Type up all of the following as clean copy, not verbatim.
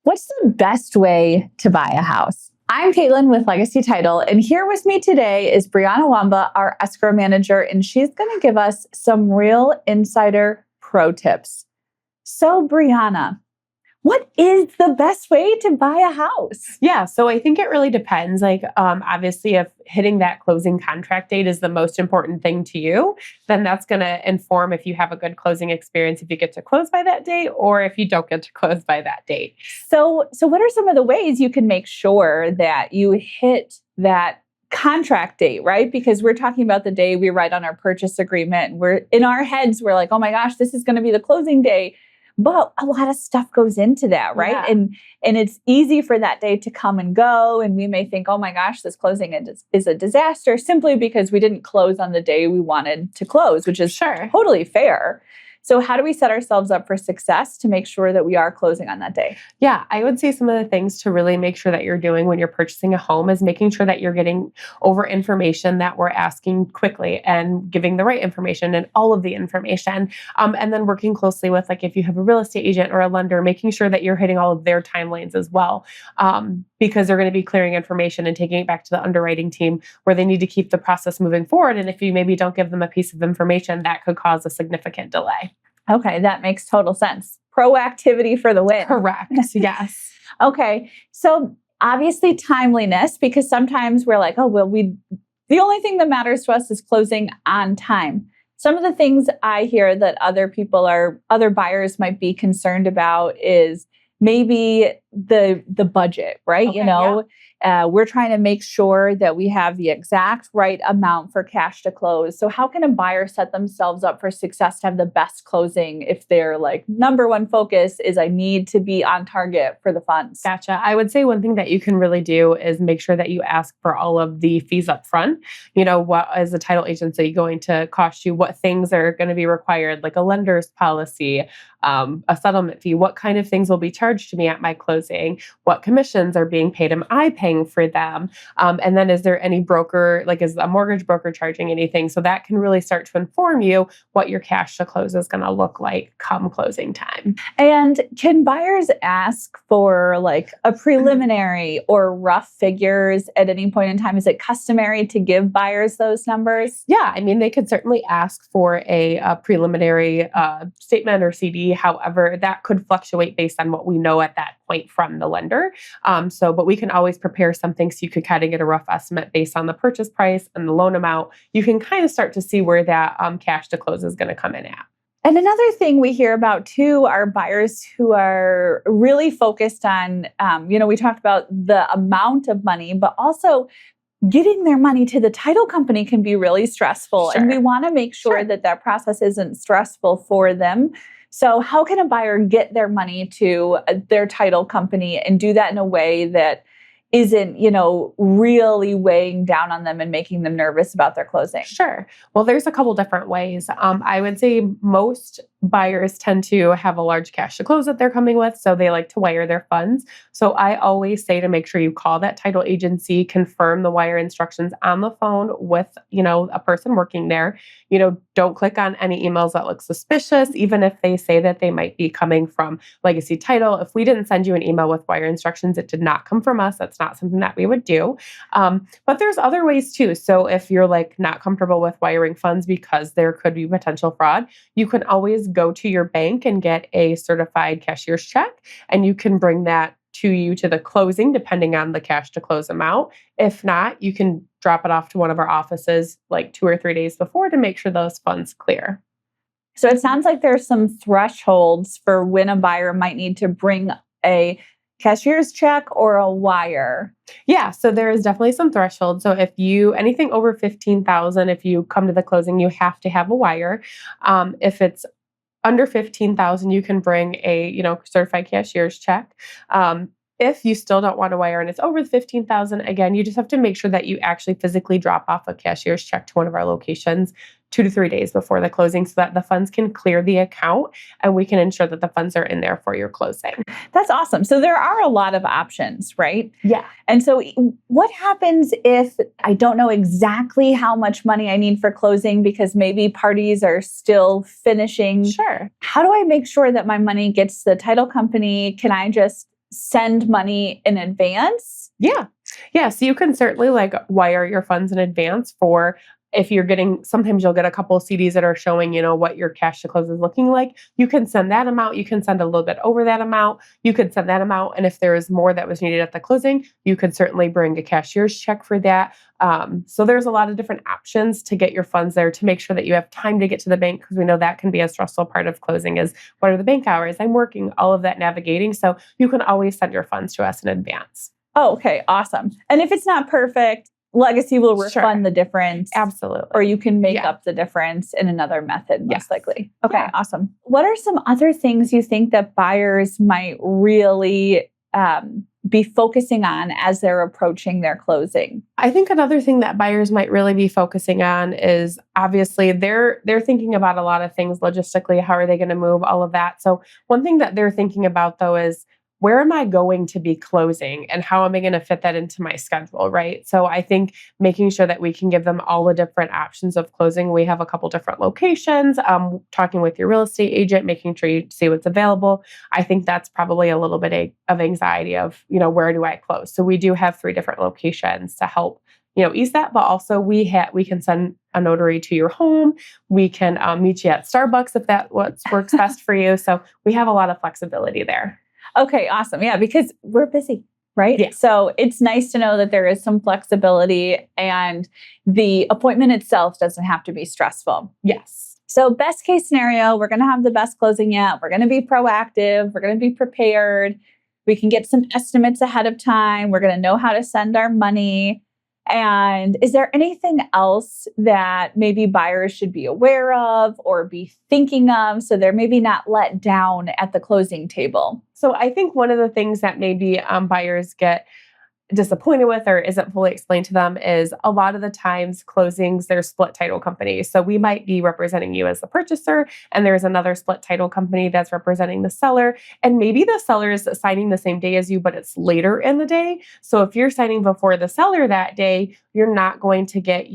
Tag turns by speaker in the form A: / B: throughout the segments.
A: What's the best way to buy a house? I'm Caitlin with Legacy Title, and here with me today is Briana Wambaugh, our escrow manager, and she's going to give us some real insider pro tips. So, Briana, what is the best way to buy a house?
B: Yeah, so I think it really depends. Obviously, if hitting that closing contract date is the most important thing to you, then that's going to inform if you have a good closing experience, if you get to close by that date, or if you don't get to close by that date.
A: So what are some of the ways you can make sure that you hit that contract date, right? Because we're talking about the day we write on our purchase agreement. We're in our heads, we're like, oh my gosh, this is going to be the closing day. But a lot of stuff goes into that, right?
B: Yeah.
A: And it's easy for that day to come and go. And we may think, oh my gosh, this closing is a disaster simply because we didn't close on the day we wanted to close, which is totally fair. So how do we set ourselves up for success to make sure that we are closing on that day?
B: Yeah, I would say some of the things to really make sure that you're doing when you're purchasing a home is making sure that you're getting over information that we're asking quickly and giving the right information and all of the information. And then working closely with, like, if you have a real estate agent or a lender, making sure that you're hitting all of their timelines as well. Because they're going to be clearing information and taking it back to the underwriting team where they need to keep the process moving forward. And if you maybe don't give them a piece of information, that could cause a significant delay.
A: Okay, that makes total sense. Proactivity for the win.
B: Correct. Yes.
A: Okay. So obviously timeliness, because sometimes we're like, oh, well, the only thing that matters to us is closing on time. Some of the things I hear that other buyers might be concerned about is maybe the budget, right?
B: Okay,
A: We're trying to make sure that we have the exact right amount for cash to close. So how can a buyer set themselves up for success to have the best closing if their number one focus is I need to be on target for the funds?
B: Gotcha. I would say one thing that you can really do is make sure that you ask for all of the fees up front. What is the title agency going to cost you? What things are going to be required, like a lender's policy, a settlement fee? What kind of things will be charged to me at my closing? What commissions are being paid? Am I paying for them? And then is there any broker, is a mortgage broker charging anything? So that can really start to inform you what your cash to close is going to look like come closing time.
A: And can buyers ask for a preliminary or rough figures at any point in time? Is it customary to give buyers those numbers?
B: Yeah, I mean, they could certainly ask for a preliminary statement or CD. However, that could fluctuate based on what we know at that point from the lender. But we can always prepare something so you could kind of get a rough estimate based on the purchase price and the loan amount. You can kind of start to see where that cash to close is going to come in at.
A: And another thing we hear about too are buyers who are really focused on, we talked about the amount of money, but also getting their money to the title company can be really stressful.
B: Sure.
A: And we want to make sure that process isn't stressful for them. So how can a buyer get their money to their title company and do that in a way that isn't, really weighing down on them and making them nervous about their closing?
B: Sure. Well, there's a couple different ways. I would say most buyers tend to have a large cash to close that they're coming with, so they like to wire their funds. So I always say to make sure you call that title agency, confirm the wire instructions on the phone with, a person working there. Don't click on any emails that look suspicious, even if they say that they might be coming from Legacy Title. If we didn't send you an email with wire instructions, it did not come from us. That's not something that we would do. But there's other ways too. So if you're not comfortable with wiring funds because there could be potential fraud, you can always go to your bank and get a certified cashier's check, and you can bring that to you to the closing, depending on the cash to close amount. If not, you can drop it off to one of our offices 2 or 3 days before to make sure those funds clear.
A: So it sounds like there's some thresholds for when a buyer might need to bring a cashier's check or a wire.
B: Yeah, so there is definitely some threshold. So if anything over $15,000, if you come to the closing, you have to have a wire. If it's under $15,000, you can bring a certified cashier's check. If you still don't want to wire and it's over the $15,000, again, you just have to make sure that you actually physically drop off a cashier's check to one of our locations 2 to 3 days before the closing so that the funds can clear the account and we can ensure that the funds are in there for your closing.
A: That's awesome. So there are a lot of options, right?
B: Yeah.
A: And so what happens if I don't know exactly how much money I need for closing because maybe parties are still finishing?
B: Sure.
A: How do I make sure that my money gets to the title company? Can I just send money in advance?
B: Yeah. Yeah. So you can certainly like wire your funds in advance for if you're getting, sometimes you'll get a couple of CDs that are showing, what your cash to close is looking like. You can send that amount. You can send a little bit over that amount. You could send that amount. And if there is more that was needed at the closing, you could certainly bring a cashier's check for that. So there's a lot of different options to get your funds there to make sure that you have time to get to the bank, because we know that can be a stressful part of closing is what are the bank hours? I'm working, all of that navigating. So you can always send your funds to us in advance.
A: Oh, okay. Awesome. And if it's not perfect, Legacy will refund the difference.
B: Absolutely.
A: Or you can make up the difference in another method, most likely. Okay, awesome. What are some other things you think that buyers might really be focusing on as they're approaching their closing?
B: I think another thing that buyers might really be focusing on is obviously they're thinking about a lot of things logistically. How are they going to move all of that? So one thing that they're thinking about though is, where am I going to be closing and how am I going to fit that into my schedule, right? So I think making sure that we can give them all the different options of closing. We have a couple different locations, talking with your real estate agent, making sure you see what's available. I think that's probably a little bit of anxiety of, where do I close? So we do have 3 different locations to help ease that, but also we can send a notary to your home. We can meet you at Starbucks if that works best for you. So we have a lot of flexibility there.
A: Okay, awesome. Yeah, because we're busy, right?
B: Yeah.
A: So it's nice to know that there is some flexibility and the appointment itself doesn't have to be stressful.
B: Yes.
A: So best case scenario, we're going to have the best closing yet. We're going to be proactive. We're going to be prepared. We can get some estimates ahead of time. We're going to know how to send our money. And is there anything else that maybe buyers should be aware of or be thinking of so they're maybe not let down at the closing table?
B: So I think one of the things that maybe buyers get disappointed with or isn't fully explained to them is a lot of the times closings, they're split title companies. So we might be representing you as the purchaser and there's another split title company that's representing the seller. And maybe the seller is signing the same day as you, but it's later in the day. So if you're signing before the seller that day, you're not going to get,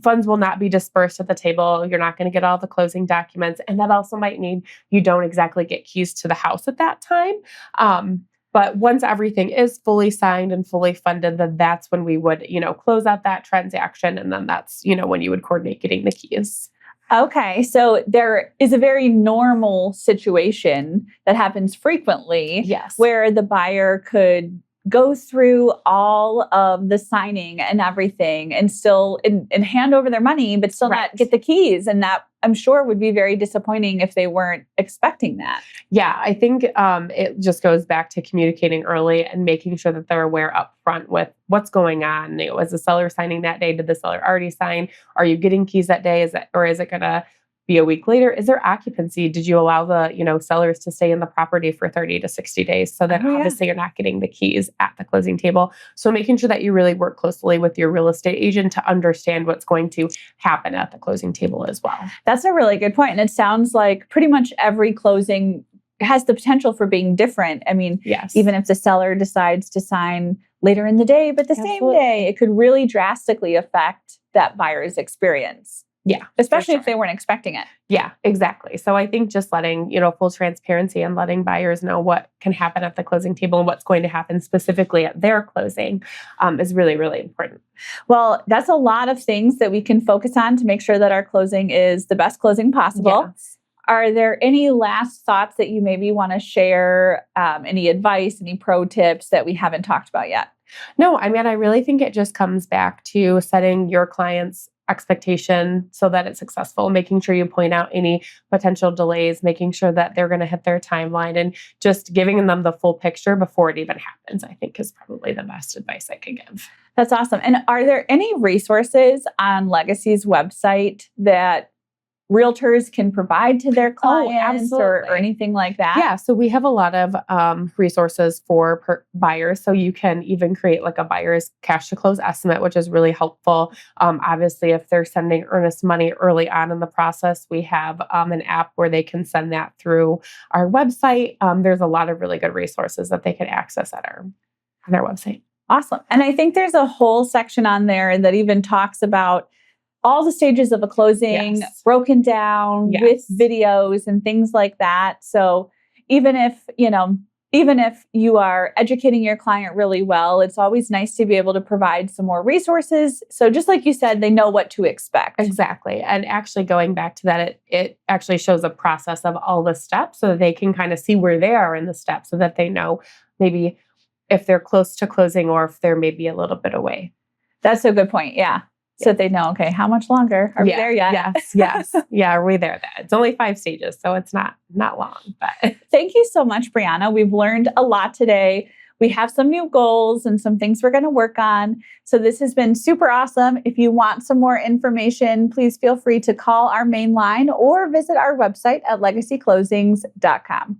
B: funds will not be dispersed at the table. You're not going to get all the closing documents. And that also might mean you don't exactly get keys to the house at that time. But once everything is fully signed and fully funded, then that's when we would, close out that transaction. And then that's, when you would coordinate getting the keys.
A: Okay. So there is a very normal situation that happens frequently.
B: Yes.
A: Where the buyer could go through all of the signing and everything and still and hand over their money, but still not get the keys. And that I'm sure would be very disappointing if they weren't expecting that.
B: Yeah, I think it just goes back to communicating early and making sure that they're aware up front with what's going on. Was the seller signing that day? Did the seller already sign? Are you getting keys that day? Is it going to be a week later? Is there occupancy? Did you allow the, sellers to stay in the property for 30 to 60 days? So that obviously you're not getting the keys at the closing table. So making sure that you really work closely with your real estate agent to understand what's going to happen at the closing table as well.
A: That's a really good point. And it sounds like pretty much every closing has the potential for being different. I mean, even if the seller decides to sign later in the day, but the same day, it could really drastically affect that buyer's experience.
B: Yeah.
A: Especially if they weren't expecting it.
B: Yeah, exactly. So I think just letting, full transparency and letting buyers know what can happen at the closing table and what's going to happen specifically at their closing is really, really important.
A: Well, that's a lot of things that we can focus on to make sure that our closing is the best closing possible.
B: Yes.
A: Are there any last thoughts that you maybe want to share? Any advice, any pro tips that we haven't talked about yet?
B: No, I mean, I really think it just comes back to setting your clients' expectation so that it's successful, making sure you point out any potential delays, making sure that they're going to hit their timeline and just giving them the full picture before it even happens, I think is probably the best advice I could give.
A: That's awesome. And are there any resources on Legacy's website that realtors can provide to their clients or anything like that?
B: Yeah. So we have a lot of resources for buyers. So you can even create like a buyer's cash to close estimate, which is really helpful. Obviously, if they're sending earnest money early on in the process, we have an app where they can send that through our website. There's a lot of really good resources that they can access at on our website.
A: Awesome. And I think there's a whole section on there that even talks about all the stages of a closing broken down with videos and things like that. So even if, even if you are educating your client really well, it's always nice to be able to provide some more resources. So just like you said, they know what to expect.
B: Exactly. And actually going back to that, it actually shows a process of all the steps so that they can kind of see where they are in the steps so that they know maybe if they're close to closing or if they're maybe a little bit away.
A: That's a good point. Yeah. So that they know, okay, how much longer? Are we there yet?
B: Yes. Yeah, are we there? It's only 5 stages, so it's not long. But
A: thank you so much, Briana. We've learned a lot today. We have some new goals and some things we're going to work on. So this has been super awesome. If you want some more information, please feel free to call our main line or visit our website at legacyclosings.com.